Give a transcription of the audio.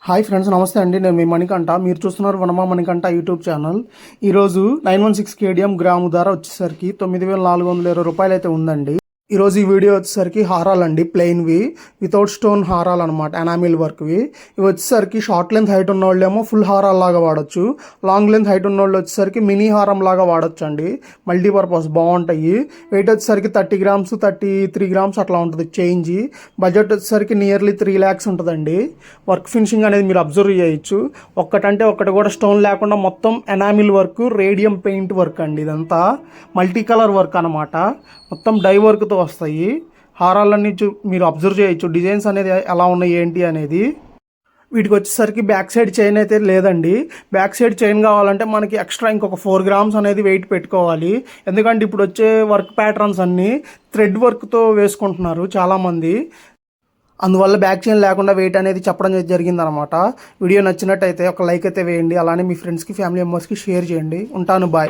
Hi friends, నమస్తే అండి. నేను మీ మణికంఠ. మీరు చూస్తున్నారు వనమా మణికంఠ యూట్యూబ్ ఛానల్. ఈరోజు 916 కేడిఎం గ్రాము ధర వచ్చేసరికి 9420 రూపాయలు అయితే ఉందండి. ఈరోజు ఈ వీడియో వచ్చేసరికి హారాలండి, ప్లెయిన్వి వితౌట్ స్టోన్ హారాలు అనమాట, ఎనామిల్ వర్క్వి. ఇవి వచ్చేసరికి షార్ట్ లెంత్ హైట్ ఉన్న వాళ్ళు ఏమో ఫుల్ హారాల లాగా వాడచ్చు, లాంగ్ లెంత్ హైట్ ఉన్న వాళ్ళు వచ్చేసరికి మినీ హారం లాగా వాడచ్చు అండి. మల్టీపర్పస్ బాగుంటాయి. వెయిట్ వచ్చేసరికి 30 గ్రామ్స్ 33 గ్రామ్స్ అట్లా ఉంటుంది చేంజ్. బడ్జెట్ వచ్చేసరికి నియర్లీ 3 lakhs ఉంటుందండి. వర్క్ ఫినిషింగ్ అనేది మీరు అబ్జర్వ్ చేయొచ్చు. ఒక్కటంటే ఒక్కటి కూడా స్టోన్ లేకుండా మొత్తం enamel work, radium paint work అండి. ఇదంతా మల్టీ కలర్ వర్క్ అనమాట. మొత్తం డై వర్క్తో వస్తాయి. హారాలన్నీ మీరు అబ్జర్వ్ చేయొచ్చు, డిజైన్స్ అనేది ఎలా ఉన్నాయి ఏంటి అనేది. వీటికి వచ్చేసరికి బ్యాక్ సైడ్ చైన్ అయితే లేదండి. బ్యాక్ సైడ్ చైన్ కావాలంటే మనకి ఎక్స్ట్రా ఇంకొక 4 గ్రామ్స్ అనేది వెయిట్ పెట్టుకోవాలి. ఎందుకంటే ఇప్పుడు వచ్చే వర్క్ ప్యాటర్న్స్ అన్నీ థ్రెడ్ వర్క్తో వేసుకుంటున్నారు చాలామంది. అందువల్ల బ్యాక్ చైన్ లేకుండా వెయిట్ అనేది చెప్పడం జరిగిందనమాట. వీడియో నచ్చినట్టయితే ఒక లైక్ అయితే వేయండి. అలానే మీ ఫ్రెండ్స్కి, ఫ్యామిలీ మెంబర్స్కి షేర్ చేయండి. ఉంటాను, బాయ్.